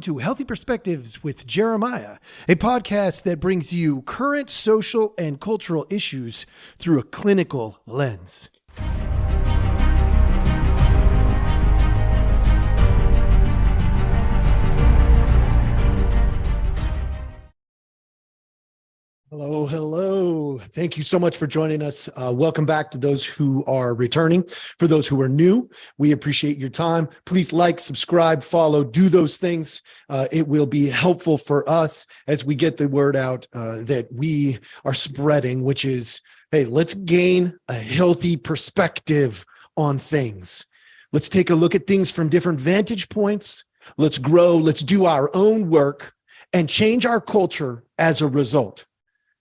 to Healthy Perspectives with Jeremiah, a podcast that brings you current social and cultural issues through a clinical lens. Hello, hello. Thank you so much for joining us. Welcome back to those who are returning. For those who are new, we appreciate your time. Please like, subscribe, follow, do those things. It will be helpful for us as we get the word out that we are spreading, which is, hey, let's gain a healthy perspective on things. Let's take a look at things from different vantage points. Let's grow. Let's do our own work and change our culture as a result.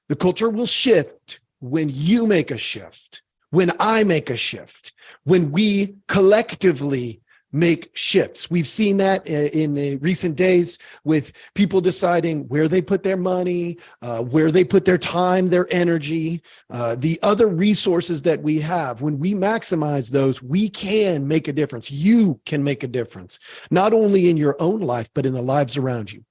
The culture will shift when you make a shift, when I make a shift, when we collectively make shifts. We've seen that in the recent days with people deciding where they put their money, where they put their time, their energy, the other resources that we have. When we maximize those, we can make a difference. You can make a difference, not only in your own life, but in the lives around you.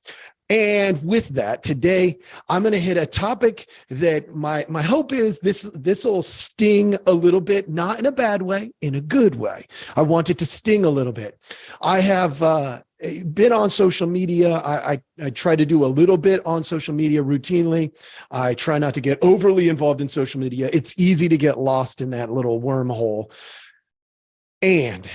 And with that, today, I'm going to hit a topic that my hope is this will sting a little bit, not in a bad way, in a good way. I want it to sting a little bit. I have been on social media. I try to do a little bit on social media routinely. I try not to get overly involved in social media. It's easy to get lost in that little wormhole. And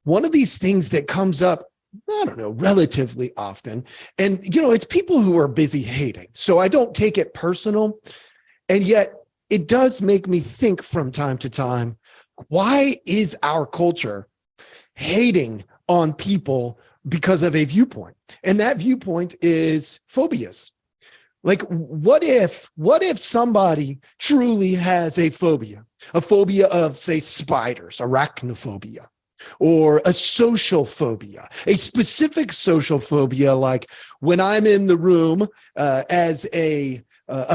one of these things that comes up, I don't know, relatively often. And, it's people who are busy hating. So I don't take it personal. And yet it does make me think from time to time, why is our culture hating on people because of a viewpoint? And that viewpoint is phobias. Like, what if somebody truly has a phobia of, say, spiders, arachnophobia, or a social phobia, a specific social phobia, like when I'm in the room as a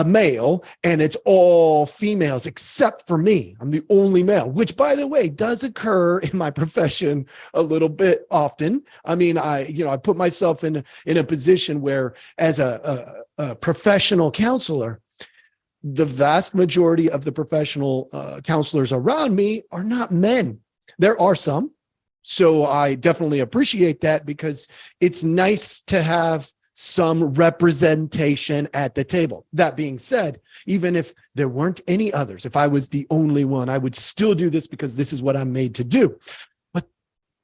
male and it's all females except for me. I'm the only male, which, by the way, does occur in my profession a little bit often. I mean, I put myself in a position where, as a professional counselor, the vast majority of the professional counselors around me are not men. There are some. So I definitely appreciate that, because it's nice to have some representation at the table. That being said, even if there weren't any others, if I was the only one, I would still do this because this is what I'm made to do. But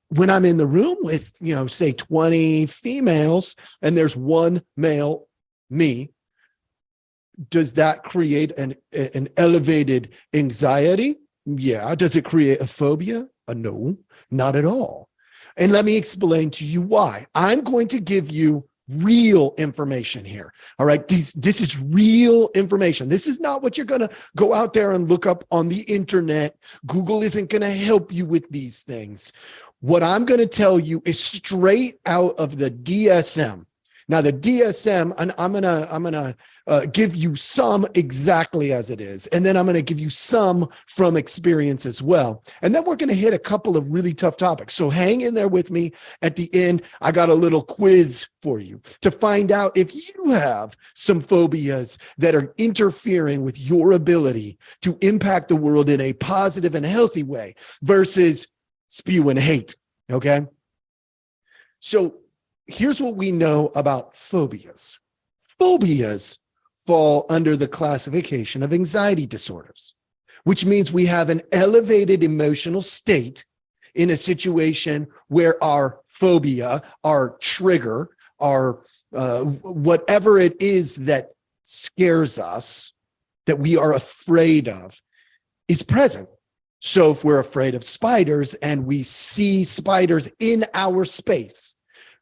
when I'm in the room with, say 20 females and there's one male, me, does that create an elevated anxiety? Yeah. Does it create a phobia? No, not at all. And let me explain to you why. I'm going to give you real information here. All right. This is real information. This is not what you're going to go out there and look up on the internet. Google isn't going to help you with these things. What I'm going to tell you is straight out of the DSM. Now, the DSM, and I'm gonna give you some exactly as it is, and then I'm going to give you some from experience as well. And then we're going to hit a couple of really tough topics. So hang in there with me. At the end, I got a little quiz for you to find out if you have some phobias that are interfering with your ability to impact the world in a positive and healthy way versus spewing hate. Okay? So here's what we know about phobias. Phobias fall under the classification of anxiety disorders, which means we have an elevated emotional state in a situation where our phobia, our trigger, our whatever it is that scares us, that we are afraid of, is present. So if we're afraid of spiders and we see spiders in our space,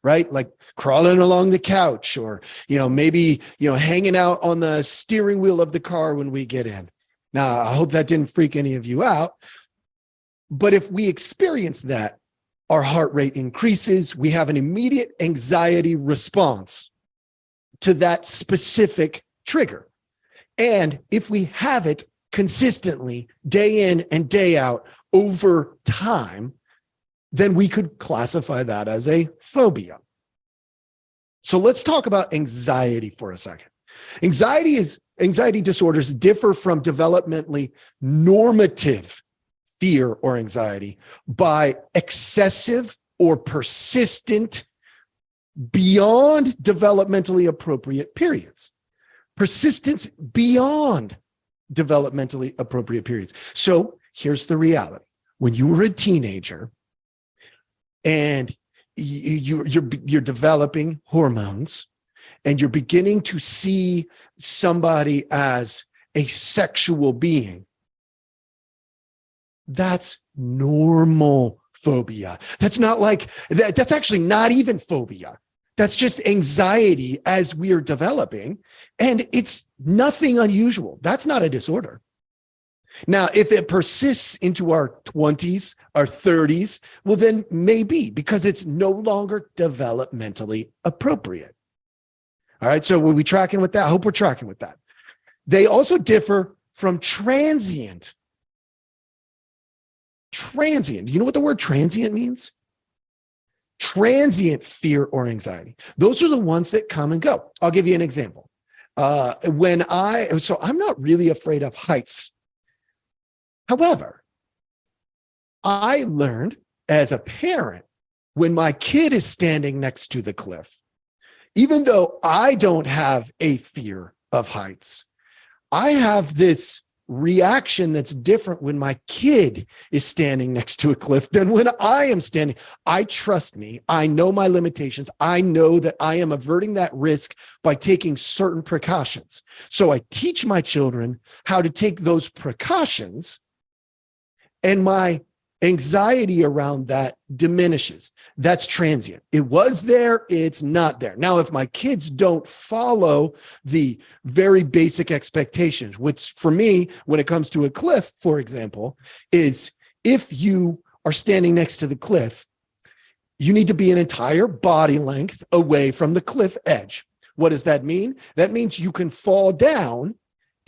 right? Like crawling along the couch, or, maybe, hanging out on the steering wheel of the car when we get in. Now, I hope that didn't freak any of you out. But if we experience that, our heart rate increases. We have an immediate anxiety response to that specific trigger. And if we have it consistently, day in and day out, over time, then we could classify that as a phobia. So let's talk about anxiety for a second. Anxiety disorders differ from developmentally normative fear or anxiety by excessive or persistent beyond developmentally appropriate periods. Persistence beyond developmentally appropriate periods. So here's the reality. When you were a teenager and you're developing hormones and you're beginning to see somebody as a sexual being, that's normal phobia. That's not like that. That's actually not even phobia. That's just anxiety as we are developing. And it's nothing unusual. That's not a disorder. Now, if it persists into our 20s, our 30s, well, then maybe, because it's no longer developmentally appropriate. All right. So were we tracking with that? I hope we're tracking with that. They also differ from transient. Transient. Do you know what the word transient means? Transient fear or anxiety. Those are the ones that come and go. I'll give you an example. So I'm not really afraid of heights. However, I learned as a parent, when my kid is standing next to the cliff, even though I don't have a fear of heights, I have this reaction that's different when my kid is standing next to a cliff than when I am standing. I trust me. I know my limitations. I know that I am averting that risk by taking certain precautions. So I teach my children how to take those precautions, and my anxiety around that diminishes. That's transient. It was there, it's not there. Now, if my kids don't follow the very basic expectations, which for me, when it comes to a cliff, for example, is if you are standing next to the cliff, you need to be an entire body length away from the cliff edge. What does that mean? That means you can fall down,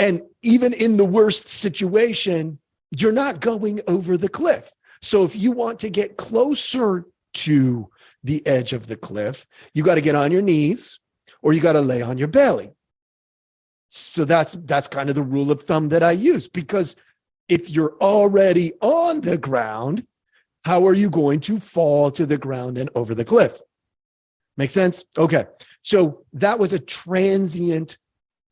and even in the worst situation, you're not going over the cliff. So if you want to get closer to the edge of the cliff, you got to get on your knees or you got to lay on your belly. So that's kind of the rule of thumb that I use, because if you're already on the ground, how are you going to fall to the ground and over the cliff? Make sense? Okay. So that was a transient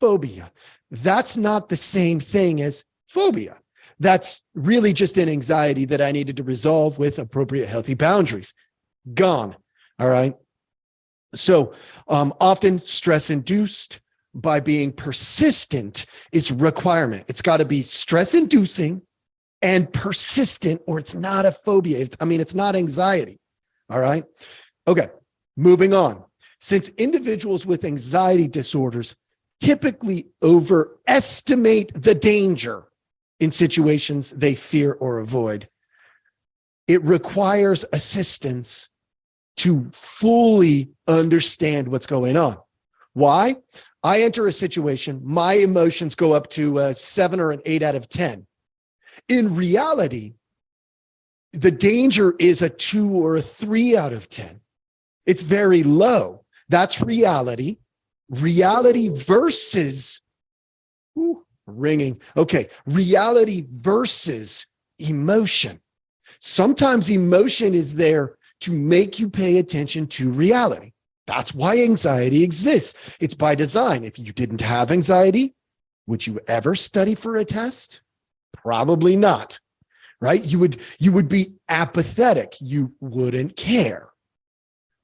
phobia. That's not the same thing as phobia. That's really just an anxiety that I needed to resolve with appropriate healthy boundaries. Gone. All right. So often stress-induced by being persistent is a requirement. It's got to be stress-inducing and persistent, or it's not a phobia. It's not anxiety. All right. Okay. Moving on. Since individuals with anxiety disorders typically overestimate the danger in situations they fear or avoid, it requires assistance to fully understand what's going on. Why? I enter a situation, my emotions go up to a 7 or an 8 out of 10. In reality, the danger is a 2 or a 3 out of 10. It's very low. That's reality. Reality versus ringing. Okay. Reality versus emotion. Sometimes emotion is there to make you pay attention to reality. That's why anxiety exists. It's by design. If you didn't have anxiety, would you ever study for a test? Probably not, right? You would be apathetic. You wouldn't care,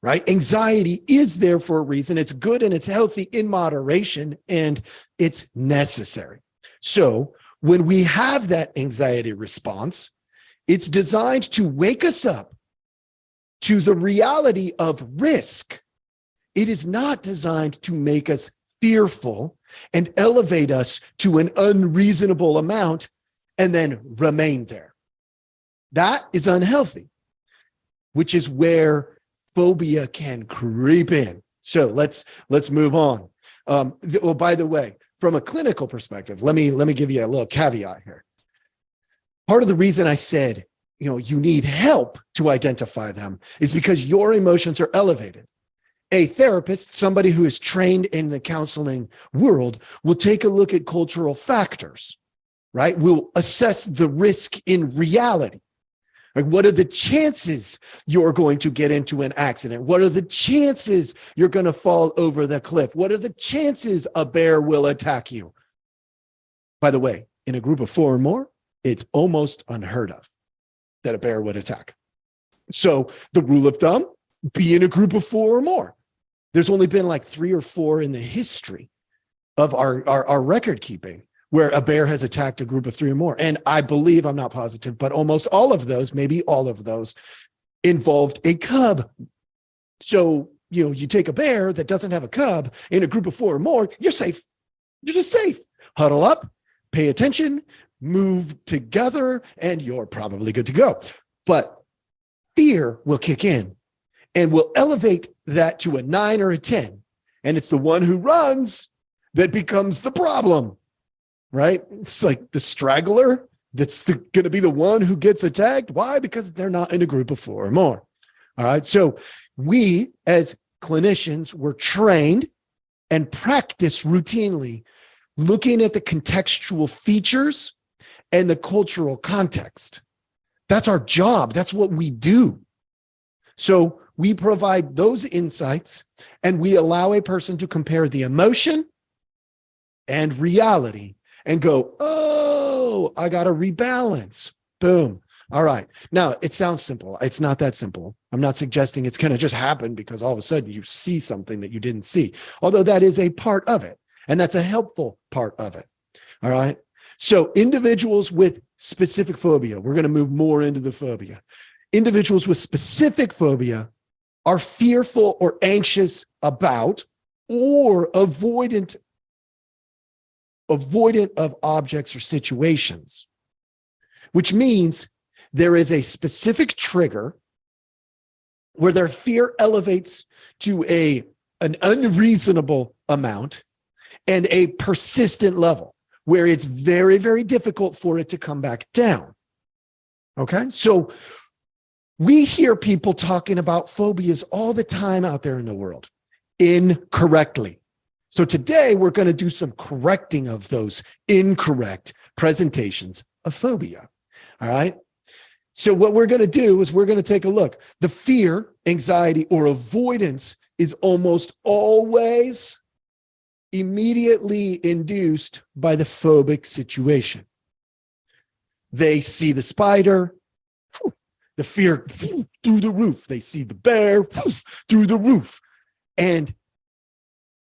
right? Anxiety is there for a reason. It's good and it's healthy in moderation, and it's necessary. So when we have that anxiety response, it's designed to wake us up to the reality of risk. It is not designed to make us fearful and elevate us to an unreasonable amount and then remain there. That is unhealthy, which is where phobia can creep in. So let's move on. By the way, from a clinical perspective, let me give you a little caveat here. Part of the reason I said, you need help to identify them is because your emotions are elevated. A therapist, somebody who is trained in the counseling world, will take a look at cultural factors, right? We'll assess the risk in reality. Like, what are the chances you're going to get into an accident? What are the chances you're going to fall over the cliff? What are the chances a bear will attack you? By the way, in a group of 4 or more, it's almost unheard of that a bear would attack. So the rule of thumb, be in a group of 4 or more. There's only been like 3 or 4 in the history of our record keeping where a bear has attacked a group of 3 or more. And I believe, I'm not positive, but almost all of those, maybe all of those, involved a cub. So, you take a bear that doesn't have a cub in a group of 4 or more, you're safe. You're just safe. Huddle up, pay attention, move together, and you're probably good to go. But fear will kick in and will elevate that to a 9 or a 10. And it's the one who runs that becomes the problem, right? It's like the straggler that's going to be the one who gets attacked. Why? Because they're not in a group of 4 or more. All right. So we as clinicians were trained and practice routinely looking at the contextual features and the cultural context. That's our job. That's what we do. So we provide those insights and we allow a person to compare the emotion and reality and go, oh, I got to rebalance. Boom. All right. Now, it sounds simple. It's not that simple. I'm not suggesting it's going to just happen because all of a sudden you see something that you didn't see, although that is a part of it. And that's a helpful part of it. All right. So individuals with specific phobia, we're going to move more into the phobia. Individuals with specific phobia are fearful or anxious about or avoidant of objects or situations, which means there is a specific trigger where their fear elevates to an unreasonable amount and a persistent level where it's very, very difficult for it to come back down. Okay, so we hear people talking about phobias all the time out there in the world incorrectly. So today we're going to do some correcting of those incorrect presentations of phobia. All right. So what we're going to do is we're going to take a look. The fear, anxiety, or avoidance is almost always immediately induced by the phobic situation. They see the spider, the fear through the roof. They see the bear through the roof. And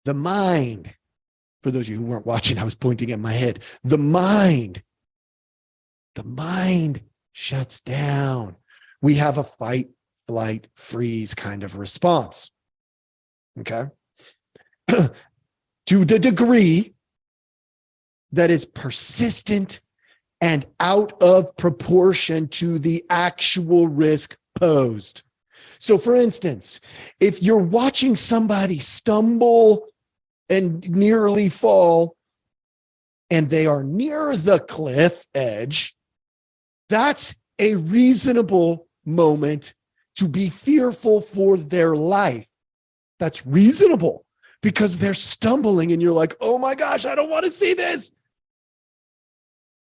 the mind, for those of you who weren't watching, I was pointing at my head. The mind shuts down. We have a fight, flight, freeze kind of response. Okay. To the degree that is persistent and out of proportion to the actual risk posed. So for instance, if you're watching somebody stumble and nearly fall and they are near the cliff edge, that's a reasonable moment to be fearful for their life. That's reasonable because they're stumbling and you're like, oh my gosh, I don't want to see this.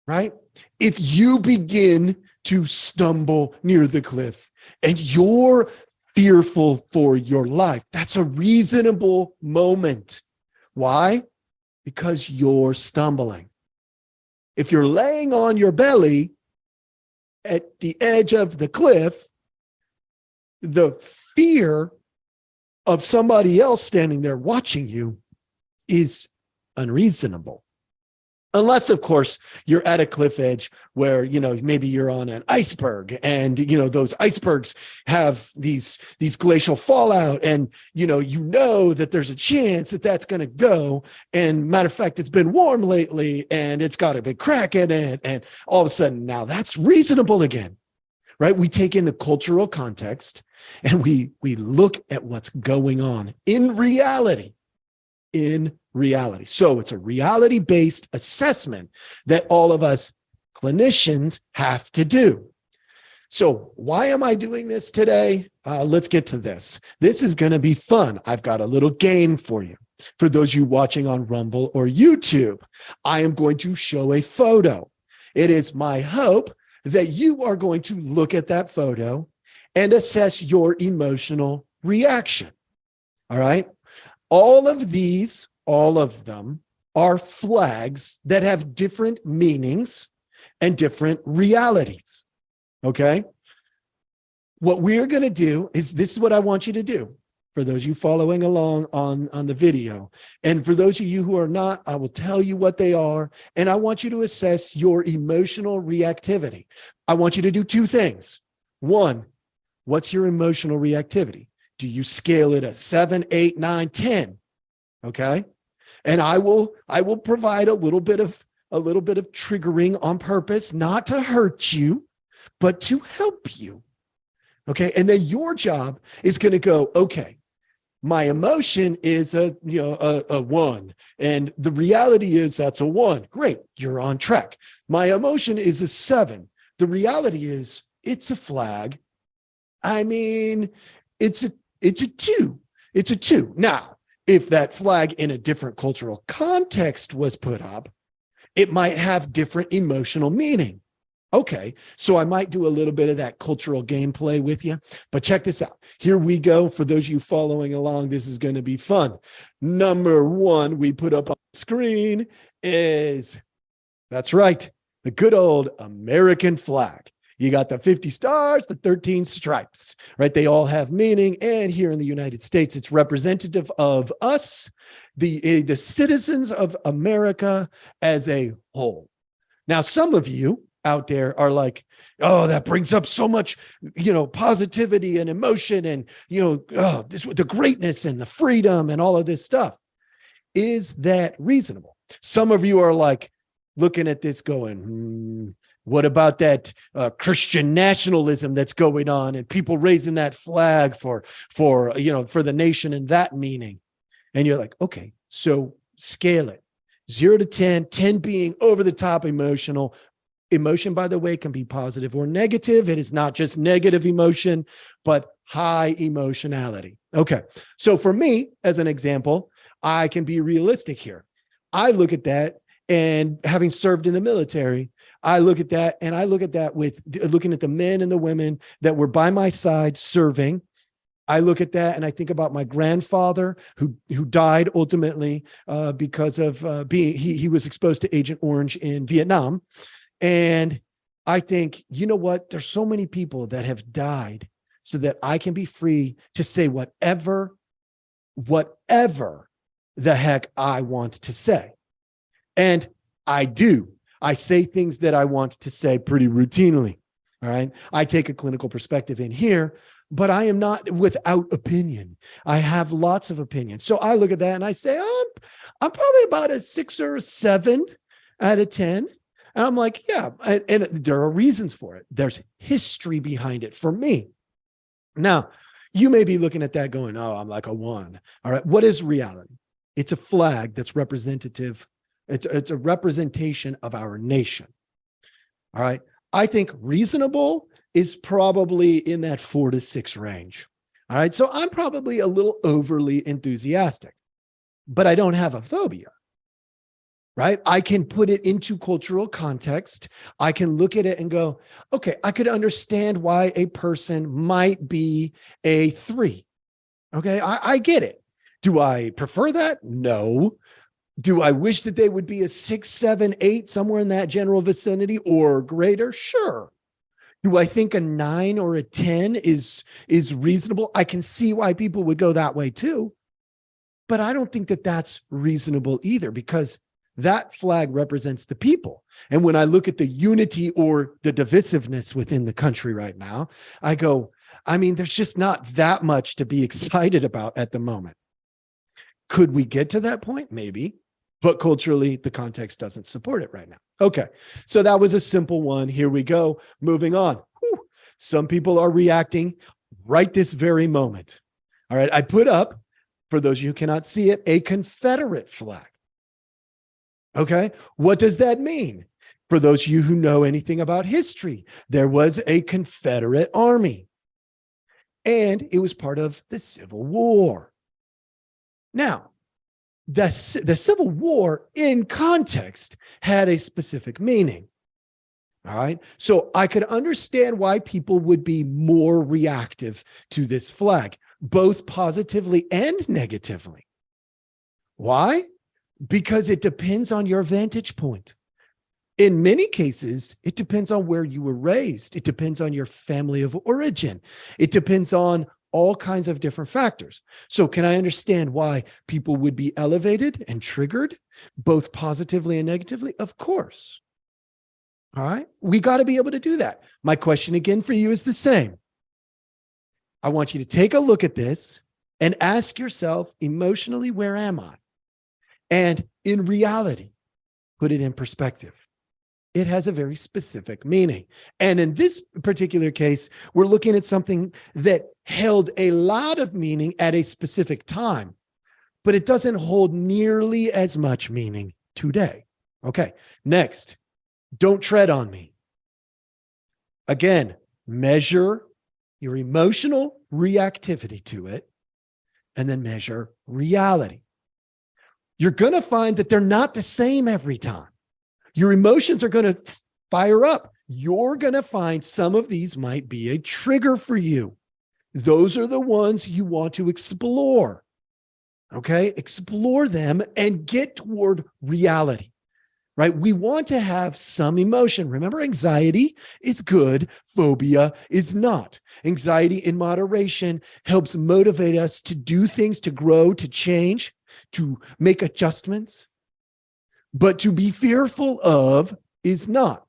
Right? If you begin to stumble near the cliff and you're fearful for your life, that's a reasonable moment. Why? Because you're stumbling. If you're laying on your belly at the edge of the cliff, the fear of somebody else standing there watching you is unreasonable. Unless, of course, you're at a cliff edge where, maybe you're on an iceberg and, those icebergs have these glacial fallout and, that there's a chance that that's going to go. And matter of fact, it's been warm lately and it's got a big crack in it. And all of a sudden now that's reasonable again, right? We take in the cultural context and we look at what's going on in reality. So it's a reality-based assessment that all of us clinicians have to do. So why am I doing this today? Let's get to this. This is going to be fun. I've got a little game for you. For those of you watching on Rumble or YouTube, I am going to show a photo. It is my hope that you are going to look at that photo and assess your emotional reaction. All right. All of them are flags that have different meanings and different realities. Okay. What we're going to do is this is what I want you to do for those of you following along on the video. And for those of you who are not, I will tell you what they are. And I want you to assess your emotional reactivity. I want you to do two things. One, what's your emotional reactivity? Do you scale it at 7, 8, 9, 10? Okay. And I will provide a little bit of triggering on purpose, not to hurt you, but to help you. Okay. And then your job is going to go, okay, my emotion is a 1. And the reality is that's a 1. Great. You're on track. My emotion is a 7. The reality is it's a flag. I mean, it's a 2. It's a 2. Now, if that flag in a different cultural context was put up, it might have different emotional meaning. Okay, so I might do a little bit of that cultural gameplay with you, but check this out. Here we go. For those of you following along, this is going to be fun. Number 1 we put up on the screen is, that's right, the good old American flag. You got the 50 stars, the 13 stripes, right? They all have meaning. And here in the United States, it's representative of us, the citizens of America as a whole. Now, some of you out there are like, oh, that brings up so much, positivity and emotion and, the greatness and the freedom and all of this stuff. Is that reasonable? Some of you are like looking at this going, what about that Christian nationalism that's going on and people raising that flag for the nation and that meaning? And you're like, okay, so scale it 0 to 10, 10 being over the top emotional. Emotion, by the way, can be positive or negative. It is not just negative emotion, but high emotionality. Okay. So for me, as an example, I can be realistic here. I look at that, and having served in the military, I look at that with looking at the men and the women that were by my side serving. I look at that and I think about my grandfather who died ultimately because of he was exposed to Agent Orange in Vietnam. And I think, you know what? There's so many people that have died so that I can be free to say whatever the heck I want to say. And I do. I say things that I want to say pretty routinely. All right. I take a clinical perspective in here, but I am not without opinion. I have lots of opinions. So I look at that and I say, I'm probably about a 6 or a 7 out of 10. And I'm like, yeah, and there are reasons for it. There's history behind it for me. Now, you may be looking at that going, oh, I'm like a 1. All right. What is reality? It's a flag that's representative. It's a representation of our nation. All right. I think reasonable is probably in that 4 to 6 range. All right. So I'm probably a little overly enthusiastic, but I don't have a phobia. Right? I can put it into cultural context. I can look at it and go, okay, I could understand why a person might be a 3. Okay. I get it. Do I prefer that? No. Do I wish that they would be a 6, 7, 8, somewhere in that general vicinity or greater? Sure. Do I think a 9 or a 10 is reasonable? I can see why people would go that way too. But I don't think that that's reasonable either, because that flag represents the people. And when I look at the unity or the divisiveness within the country right now, I go, I mean, there's just not that much to be excited about at the moment. Could we get to that point? Maybe, but culturally, the context doesn't support it right now. Okay, so that was a simple one. Here we go. Moving on. Whew. Some people are reacting right this very moment. All right, I put up, for those of you who cannot see it, a Confederate flag. Okay, what does that mean? For those of you who know anything about history, there was a Confederate army, and it was part of the Civil War. Now, the Civil War in context had a specific meaning. All right. So I could understand why people would be more reactive to this flag, both positively and negatively. Why? Because it depends on your vantage point. In many cases, it depends on where you were raised. It depends on your family of origin. It depends on all kinds of different factors. So can I understand why people would be elevated and triggered, both positively and negatively? Of course. All right. We got to be able to do that. My question again for you is the same. I want you to take a look at this and ask yourself emotionally, where am I? And in reality, put it in perspective. It has a very specific meaning. And in this particular case, we're looking at something that held a lot of meaning at a specific time, but it doesn't hold nearly as much meaning today. Okay, next, don't tread on me. Again, measure your emotional reactivity to it, and then measure reality. You're going to find that they're not the same every time. Your emotions are going to fire up. You're going to find some of these might be a trigger for you. Those are the ones you want to explore. Okay? Explore them and get toward reality, right? We want to have some emotion. Remember, anxiety is good. Phobia is not. Anxiety in moderation helps motivate us to do things, to grow, to change, to make adjustments. But to be fearful of is not.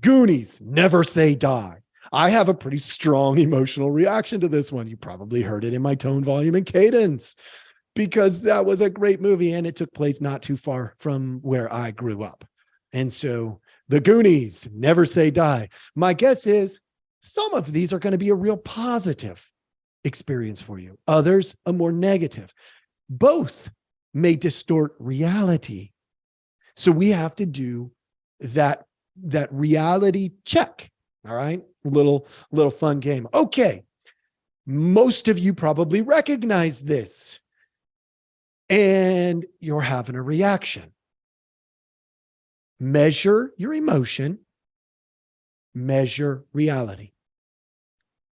Goonies, never say die. I have a pretty strong emotional reaction to this one. You probably heard it in my tone, volume, and cadence, because that was a great movie and it took place not too far from where I grew up. And so the Goonies, never say die. My guess is some of these are going to be a real positive experience for you. Others, a more negative. Both may distort reality. So we have to do that reality check. All right. Little fun game. Okay. Most of you probably recognize this and you're having a reaction. Measure your emotion, measure reality.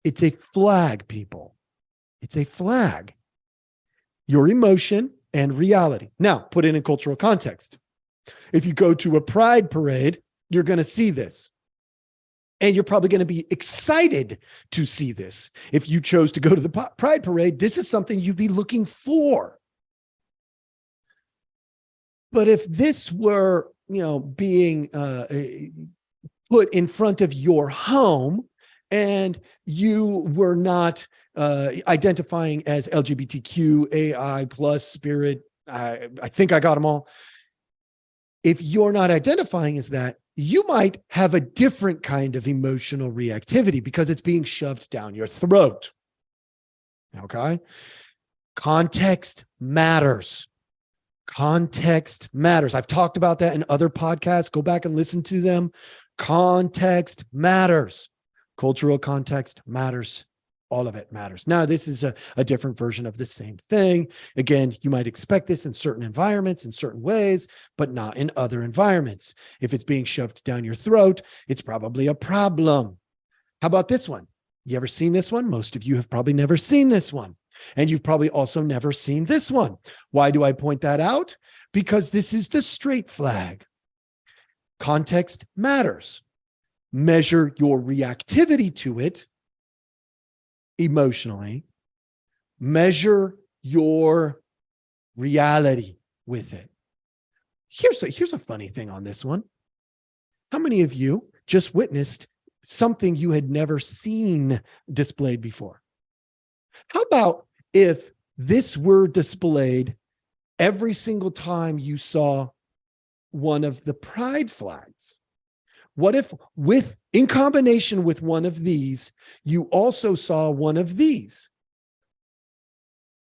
It's a flag, people. It's a flag. Your emotion and reality. Now, put it in cultural context. If you go to a pride parade, you're going to see this. And you're probably going to be excited to see this. If you chose to go to the pride parade, this is something you'd be looking for. But if this were, being put in front of your home and you were not identifying as LGBTQ, AI plus spirit, I think I got them all. If you're not identifying as that, you might have a different kind of emotional reactivity because it's being shoved down your throat. Okay? Context matters. Context matters. I've talked about that in other podcasts. Go back and listen to them. Context matters. Cultural context matters. All of it matters. Now, this is a different version of the same thing. Again, you might expect this in certain environments, in certain ways, but not in other environments. If it's being shoved down your throat, it's probably a problem. How about this one? You ever seen this one? Most of you have probably never seen this one. And you've probably also never seen this one. Why do I point that out? Because this is the straight flag. Context matters. Measure your reactivity to it emotionally. Measure your reality with it. Here's a funny thing on this one. How many of you just witnessed something you had never seen displayed before? How about if this were displayed every single time you saw one of the pride flags? What if in combination with one of these, you also saw one of these?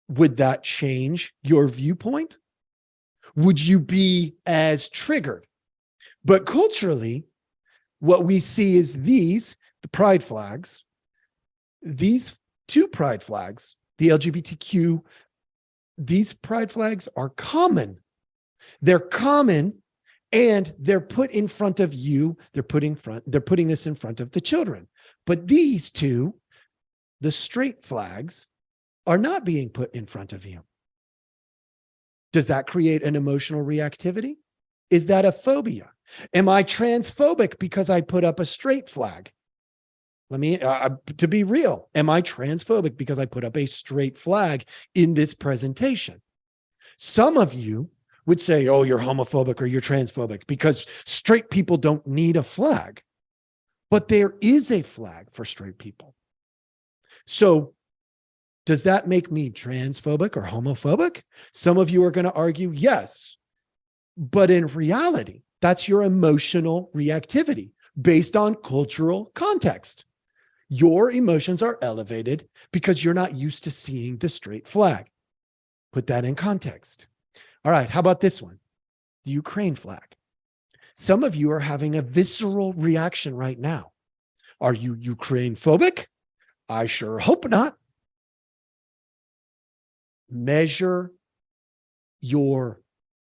Would that change your viewpoint? Would you be as triggered? But culturally, what we see is the pride flags, these two pride flags, the LGBTQ, these pride flags are common. They're common, and they're put in front of you. They're putting this in front of the children. But these two, the straight flags, are not being put in front of you. Does that create an emotional reactivity? Is that a phobia? Am I transphobic because I put up a straight flag? Let me, to be real, am I transphobic because I put up a straight flag in this presentation? Some of you would say, oh, you're homophobic or you're transphobic because straight people don't need a flag. But there is a flag for straight people. So does that make me transphobic or homophobic? Some of you are going to argue yes. But in reality, that's your emotional reactivity based on cultural context. Your emotions are elevated because you're not used to seeing the straight flag. Put that in context. All right, how about this one? The Ukraine flag. Some of you are having a visceral reaction right now. Are you Ukraine phobic? I sure hope not. Measure your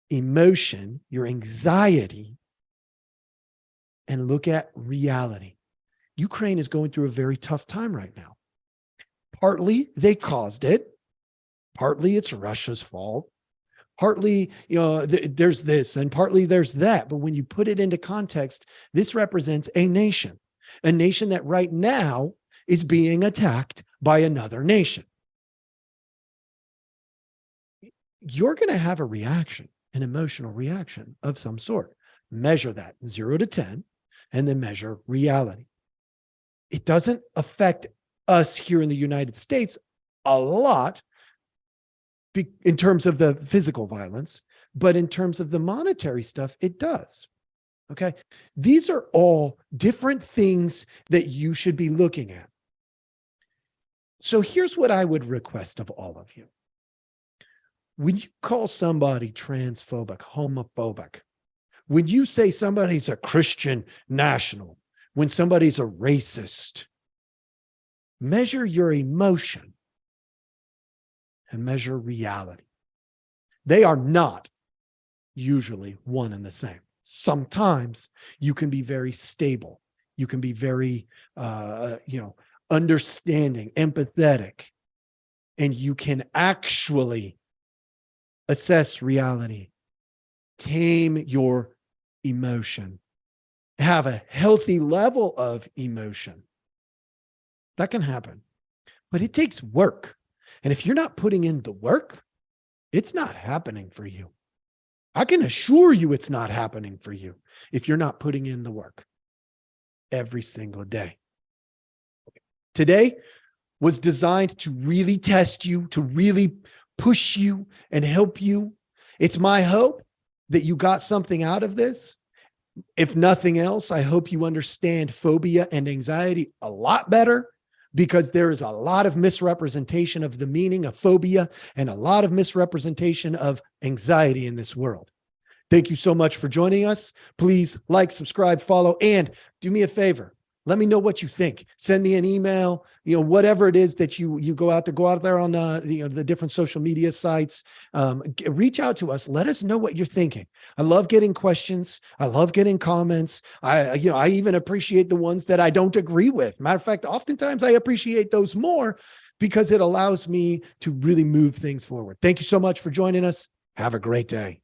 emotion, your anxiety, and look at reality. Ukraine is going through a very tough time right now. Partly they caused it. Partly it's Russia's fault. Partly, there's this and partly there's that. But when you put it into context, this represents a nation that right now is being attacked by another nation. You're going to have a reaction, an emotional reaction of some sort. Measure that 0 to 10, and then measure reality. It doesn't affect us here in the United States a lot in terms of the physical violence, but in terms of the monetary stuff, it does. Okay. These are all different things that you should be looking at. So here's what I would request of all of you. When you call somebody transphobic, homophobic, when you say somebody's a Christian national, when somebody's a racist, measure your emotion and measure reality. They are not usually one and the same. Sometimes you can be very stable. You can be very, understanding, empathetic, and you can actually assess reality, tame your emotion, have a healthy level of emotion. That can happen, but it takes work. And if you're not putting in the work, it's not happening for you. I can assure you it's not happening for you if you're not putting in the work every single day. Today was designed to really test you, to really push you and help you. It's my hope that you got something out of this. If nothing else, I hope you understand phobia and anxiety a lot better, because there is a lot of misrepresentation of the meaning of phobia and a lot of misrepresentation of anxiety in this world. Thank you so much for joining us. Please like, subscribe, follow, and do me a favor. Let me know what you think. Send me an email, whatever it is that you go out there on the different social media sites. Reach out to us. Let us know what you're thinking. I love getting questions. I love getting comments. I even appreciate the ones that I don't agree with. Matter of fact, oftentimes I appreciate those more because it allows me to really move things forward. Thank you so much for joining us. Have a great day.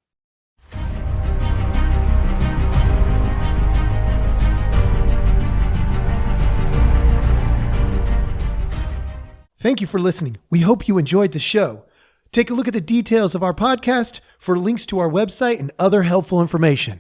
Thank you for listening. We hope you enjoyed the show. Take a look at the details of our podcast for links to our website and other helpful information.